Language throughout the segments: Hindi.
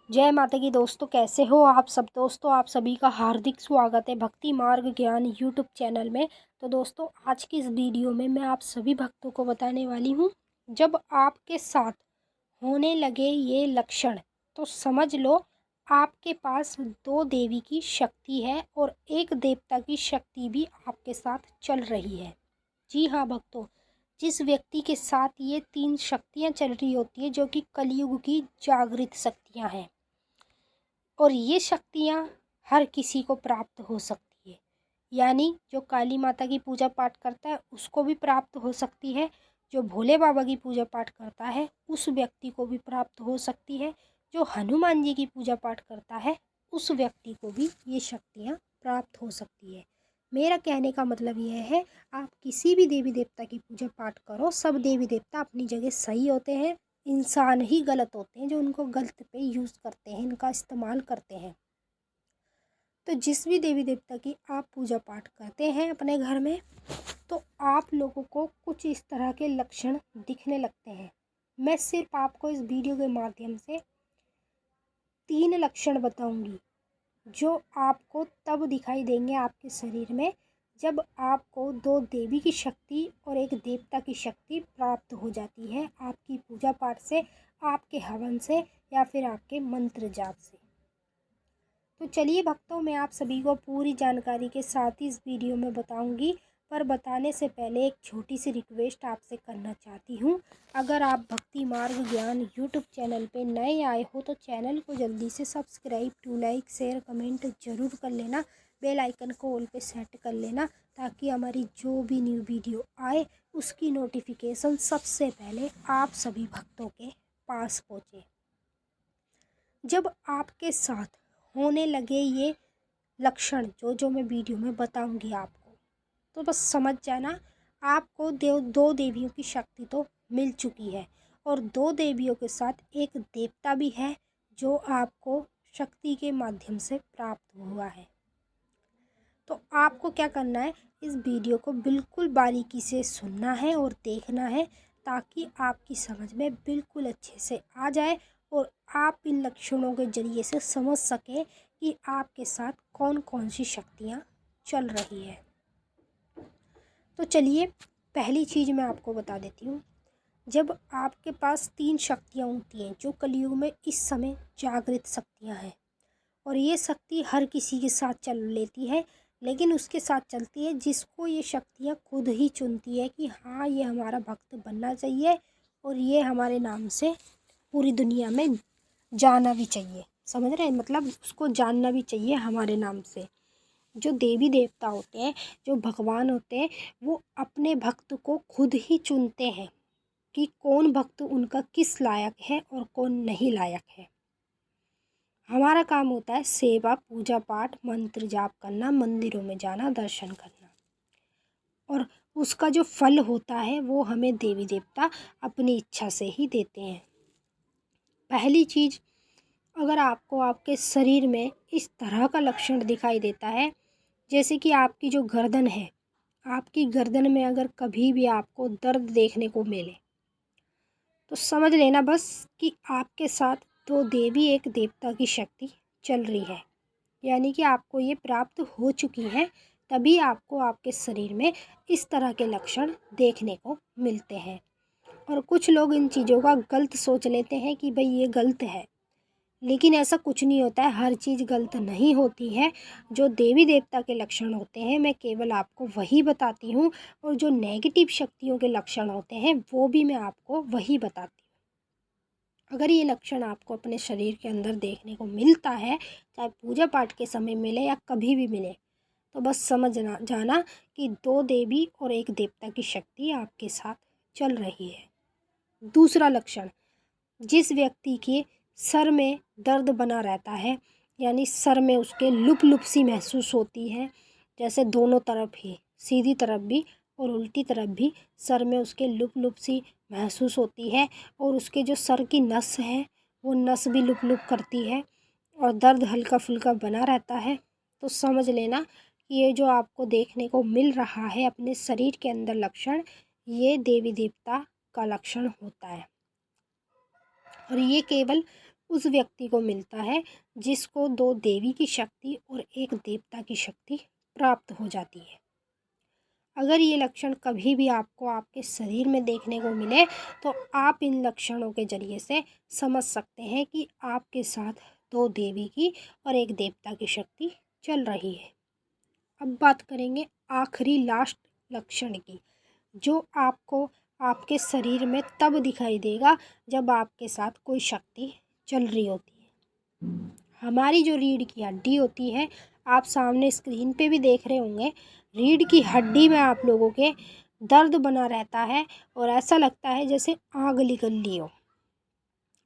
जय माता की दोस्तों, कैसे हो आप सब। दोस्तों आप सभी का हार्दिक स्वागत है भक्ति मार्ग ज्ञान यूट्यूब चैनल में। तो दोस्तों आज की इस वीडियो में मैं आप सभी भक्तों को बताने वाली हूँ, जब आपके साथ होने लगे ये लक्षण तो समझ लो आपके पास दो देवी की शक्ति है और एक देवता की शक्ति भी आपके साथ चल रही है। जी हाँ भक्तों, जिस व्यक्ति के साथ ये तीन शक्तियाँ चल रही होती है जो कि कलयुग की जागृत शक्तियाँ हैं, और ये शक्तियाँ हर किसी को प्राप्त हो सकती है। यानी जो काली माता की पूजा पाठ करता है उसको भी प्राप्त हो सकती है, जो भोले बाबा की पूजा पाठ करता है उस व्यक्ति को भी प्राप्त हो सकती है, जो हनुमान जी की पूजा पाठ करता है उस व्यक्ति को भी ये शक्तियाँ प्राप्त हो सकती है। मेरा कहने का मतलब यह है, आप किसी भी देवी देवता की पूजा पाठ करो, सब देवी देवता अपनी जगह सही होते हैं। इंसान ही गलत होते हैं जो उनको गलत पे यूज़ करते हैं, इनका इस्तेमाल करते हैं। तो जिस भी देवी देवता की आप पूजा पाठ करते हैं अपने घर में, तो आप लोगों को कुछ इस तरह के लक्षण दिखने लगते हैं। मैं सिर्फ आपको इस वीडियो के माध्यम से 3 लक्षण बताऊंगी जो आपको तब दिखाई देंगे आपके शरीर में, जब आपको दो देवी की शक्ति और एक देवता की शक्ति प्राप्त हो जाती है आपकी पूजा पाठ से, आपके हवन से या फिर आपके मंत्र जाप से। तो चलिए भक्तों, मैं आप सभी को पूरी जानकारी के साथ ही इस वीडियो में बताऊंगी, पर बताने से पहले एक छोटी सी रिक्वेस्ट आपसे करना चाहती हूँ। अगर आप भक्ति मार्ग ज्ञान यूट्यूब चैनल पे नए आए हो तो चैनल को जल्दी से subscribe to like share comment ज़रूर कर लेना, बेल आइकन को ऑल पे सेट कर लेना, ताकि हमारी जो भी न्यू वीडियो आए उसकी नोटिफिकेशन सबसे पहले आप सभी भक्तों के पास पहुँचे। जब आपके साथ होने लगे ये लक्षण जो जो मैं वीडियो में बताऊंगी आपको, तो बस समझ जाना आपको दो देवियों की शक्ति तो मिल चुकी है, और दो देवियों के साथ एक देवता भी है जो आपको शक्ति के माध्यम से प्राप्त हुआ है। तो आपको क्या करना है, इस वीडियो को बिल्कुल बारीकी से सुनना है और देखना है, ताकि आपकी समझ में बिल्कुल अच्छे से आ जाए और आप इन लक्षणों के जरिए से समझ सकें कि आपके साथ कौन कौन सी शक्तियाँ चल रही है। तो चलिए पहली चीज़ मैं आपको बता देती हूँ। जब आपके पास 3 शक्तियाँ होती हैं जो कलयुग में इस समय जागृत शक्तियाँ हैं, और ये शक्ति हर किसी के साथ चल लेती है, लेकिन उसके साथ चलती है जिसको ये शक्तियाँ खुद ही चुनती है कि हाँ ये हमारा भक्त बनना चाहिए और ये हमारे नाम से पूरी दुनिया में जाना भी चाहिए। समझ रहे हैं, मतलब उसको जानना भी चाहिए हमारे नाम से। जो देवी देवता होते हैं, जो भगवान होते हैं, वो अपने भक्त को खुद ही चुनते हैं कि कौन भक्त उनका किस लायक है और कौन नहीं लायक है। हमारा काम होता है सेवा पूजा पाठ मंत्र जाप करना, मंदिरों में जाना, दर्शन करना, और उसका जो फल होता है वो हमें देवी देवता अपनी इच्छा से ही देते हैं। पहली चीज़, अगर आपको आपके शरीर में इस तरह का लक्षण दिखाई देता है, जैसे कि आपकी जो गर्दन है, आपकी गर्दन में अगर कभी भी आपको दर्द देखने को मिले, तो समझ लेना बस कि आपके साथ दो देवी एक देवता की शक्ति चल रही है, यानी कि आपको ये प्राप्त हो चुकी है, तभी आपको आपके शरीर में इस तरह के लक्षण देखने को मिलते हैं। और कुछ लोग इन चीज़ों का गलत सोच लेते हैं कि भाई ये गलत है, लेकिन ऐसा कुछ नहीं होता है, हर चीज़ गलत नहीं होती है। जो देवी देवता के लक्षण होते हैं मैं केवल आपको वही बताती हूँ, और जो नेगेटिव शक्तियों के लक्षण होते हैं वो भी मैं आपको वही बताती हूँ। अगर ये लक्षण आपको अपने शरीर के अंदर देखने को मिलता है, चाहे पूजा पाठ के समय मिले या कभी भी मिले, तो बस समझना जाना कि दो देवी और एक देवता की शक्ति आपके साथ चल रही है। दूसरा लक्षण, जिस व्यक्ति के सर में दर्द बना रहता है, यानी सर में उसके लुप लुप सी महसूस होती है, जैसे दोनों तरफ ही, सीधी तरफ भी और उल्टी तरफ भी सर में उसके लुप लुप सी महसूस होती है, और उसके जो सर की नस है वो नस भी लुप लुप करती है और दर्द हल्का फुल्का बना रहता है, तो समझ लेना कि ये जो आपको देखने को मिल रहा है अपने शरीर के अंदर लक्षण, ये देवी देवता का लक्षण होता है। और ये केवल उस व्यक्ति को मिलता है जिसको 2 देवी की शक्ति और 1 देवता की शक्ति प्राप्त हो जाती है। अगर ये लक्षण कभी भी आपको आपके शरीर में देखने को मिले तो आप इन लक्षणों के ज़रिए से समझ सकते हैं कि आपके साथ 2 देवी की और 1 देवता की शक्ति चल रही है। अब बात करेंगे आखिरी लास्ट लक्षण की, जो आपको आपके शरीर में तब दिखाई देगा जब आपके साथ कोई शक्ति चल रही होती है। हमारी जो रीढ़ की हड्डी होती है, आप सामने स्क्रीन पे भी देख रहे होंगे, रीढ़ की हड्डी में आप लोगों के दर्द बना रहता है और ऐसा लगता है जैसे आग निकल ली हो।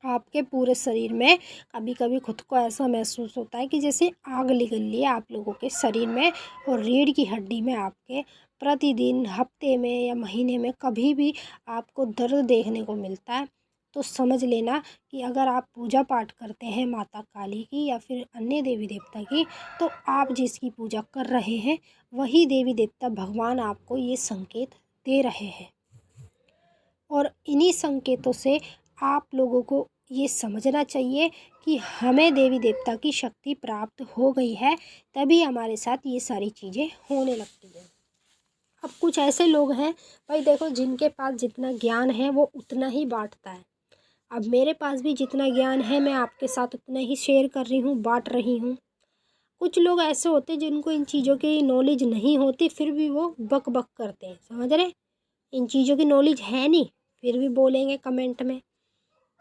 आपके पूरे शरीर में कभी कभी खुद को ऐसा महसूस होता है कि जैसे आग निकल ली है आप लोगों के शरीर में और रीढ़ की हड्डी में आपके प्रतिदिन, हफ्ते में या महीने में कभी भी आपको दर्द देखने को मिलता है, तो समझ लेना कि अगर आप पूजा पाठ करते हैं माता काली की या फिर अन्य देवी देवता की, तो आप जिसकी पूजा कर रहे हैं वही देवी देवता भगवान आपको ये संकेत दे रहे हैं। और इन्हीं संकेतों से आप लोगों को ये समझना चाहिए कि हमें देवी देवता की शक्ति प्राप्त हो गई है, तभी हमारे साथ ये सारी चीज़ें होने लगती हैं। अब कुछ ऐसे लोग हैं भाई देखो, जिनके पास जितना ज्ञान है वो उतना ही बांटता है। अब मेरे पास भी जितना ज्ञान है मैं आपके साथ उतना ही शेयर कर रही हूँ, बांट रही हूँ। कुछ लोग ऐसे होते हैं जिनको इन चीज़ों की नॉलेज नहीं होती, फिर भी वो बक बक करते हैं, समझ रहे? इन चीज़ों की नॉलेज है नहीं, फिर भी बोलेंगे कमेंट में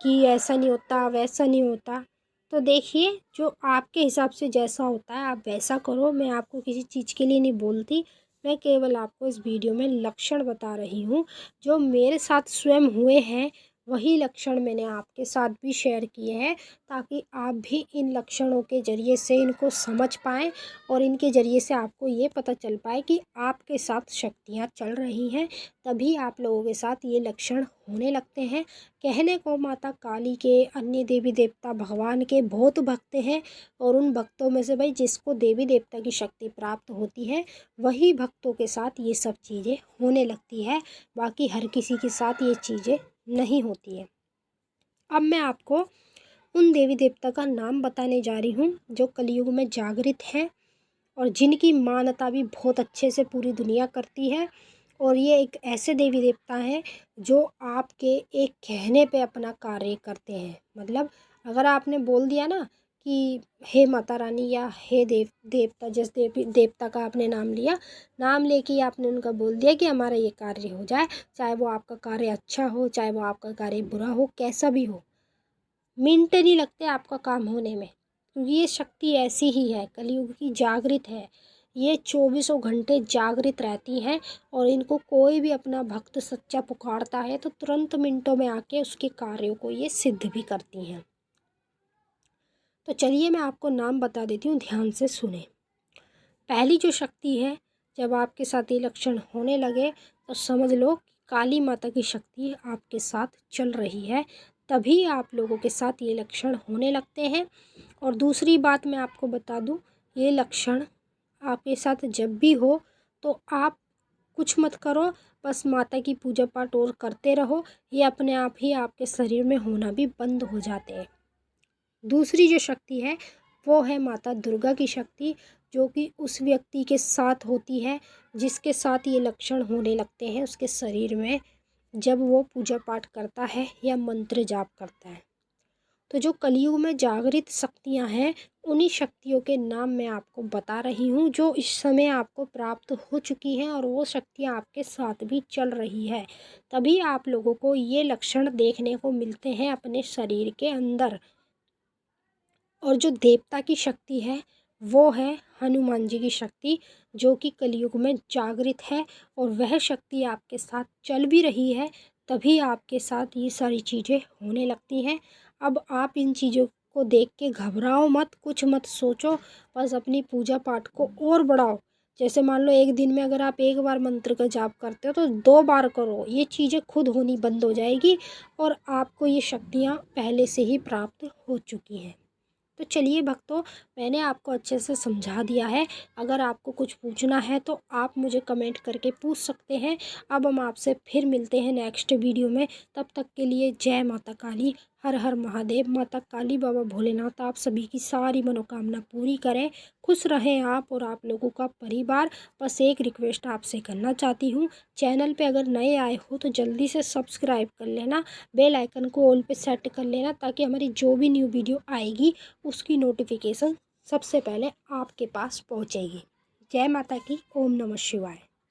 कि ऐसा नहीं होता, वैसा नहीं होता। तो देखिए, जो आपके हिसाब से जैसा होता है आप वैसा करो। मैं आपको किसी चीज़ के लिए नहीं बोलती, मैं केवल आपको इस वीडियो में लक्षण बता रही हूँ जो मेरे साथ स्वयं हुए हैं। वही लक्षण मैंने आपके साथ भी शेयर किए हैं ताकि आप भी इन लक्षणों के ज़रिए से इनको समझ पाएँ और इनके ज़रिए से आपको ये पता चल पाए कि आपके साथ शक्तियाँ चल रही हैं, तभी आप लोगों के साथ ये लक्षण होने लगते हैं। कहने को माता काली के, अन्य देवी देवता भगवान के बहुत भक्त हैं और उन भक्तों में से भाई जिसको देवी देवता की शक्ति प्राप्त होती है वही भक्तों के साथ ये सब चीज़ें होने लगती है, बाकी हर किसी के साथ ये चीज़ें नहीं होती है। अब मैं आपको उन देवी देवता का नाम बताने जा रही हूँ जो कलयुग में जागृत हैं और जिनकी मान्यता भी बहुत अच्छे से पूरी दुनिया करती है। और ये एक ऐसे देवी देवता हैं जो आपके एक कहने पे अपना कार्य करते हैं। मतलब अगर आपने बोल दिया ना कि हे माता रानी या हे देवता, जिस देवी देवता का आपने नाम लिया, नाम लेके ही आपने उनका बोल दिया कि हमारा ये कार्य हो जाए, चाहे वो आपका कार्य अच्छा हो, चाहे वो आपका कार्य बुरा हो, कैसा भी हो, मिनट नहीं लगते आपका काम होने में। क्योंकि ये शक्ति ऐसी ही है, कलयुग की जागृत है। ये 24 घंटे जागृत रहती हैं और इनको कोई भी अपना भक्त सच्चा पुकारता है तो तुरंत मिनटों में आके उसके कार्यों को ये सिद्ध भी करती हैं। तो चलिए मैं आपको नाम बता देती हूँ, ध्यान से सुने। पहली जो शक्ति है, जब आपके साथ ये लक्षण होने लगे तो समझ लो कि काली माता की शक्ति आपके साथ चल रही है, तभी आप लोगों के साथ ये लक्षण होने लगते हैं। और दूसरी बात मैं आपको बता दूं, ये लक्षण आपके साथ जब भी हो तो आप कुछ मत करो, बस माता की पूजा पाठ और करते रहो, ये अपने आप ही आपके शरीर में होना भी बंद हो जाते हैं। दूसरी जो शक्ति है वो है माता दुर्गा की शक्ति, जो कि उस व्यक्ति के साथ होती है जिसके साथ ये लक्षण होने लगते हैं उसके शरीर में, जब वो पूजा पाठ करता है या मंत्र जाप करता है। तो जो कलयुग में जागृत शक्तियां हैं, उन्हीं शक्तियों के नाम मैं आपको बता रही हूँ जो इस समय आपको प्राप्त हो चुकी हैं और वो शक्तियाँ आपके साथ भी चल रही है, तभी आप लोगों को ये लक्षण देखने को मिलते हैं अपने शरीर के अंदर। और जो देवता की शक्ति है वो है हनुमान जी की शक्ति, जो कि कलयुग में जागृत है और वह शक्ति आपके साथ चल भी रही है, तभी आपके साथ ये सारी चीज़ें होने लगती हैं। अब आप इन चीज़ों को देख के घबराओ मत, कुछ मत सोचो, बस अपनी पूजा पाठ को और बढ़ाओ। जैसे मान लो एक दिन में अगर आप एक बार मंत्र का जाप करते हो तो 2 बार करो, ये चीज़ें खुद होनी बंद हो जाएगी और आपको ये शक्तियाँ पहले से ही प्राप्त हो चुकी हैं। तो चलिए भक्तों, मैंने आपको अच्छे से समझा दिया है। अगर आपको कुछ पूछना है तो आप मुझे कमेंट करके पूछ सकते हैं। अब हम आपसे फिर मिलते हैं नेक्स्ट वीडियो में, तब तक के लिए जय माता काली, हर हर महादेव। माता काली, बाबा भोलेनाथ आप सभी की सारी मनोकामना पूरी करें। खुश रहें आप और आप लोगों का परिवार। बस एक रिक्वेस्ट आपसे करना चाहती हूँ, चैनल पे अगर नए आए हो तो जल्दी से सब्सक्राइब कर लेना, बेल आइकन को ऑल पे सेट कर लेना, ताकि हमारी जो भी न्यू वीडियो आएगी उसकी नोटिफिकेशन सबसे पहले आपके पास पहुँचेगी। जय माता की। ओम नमः शिवाय।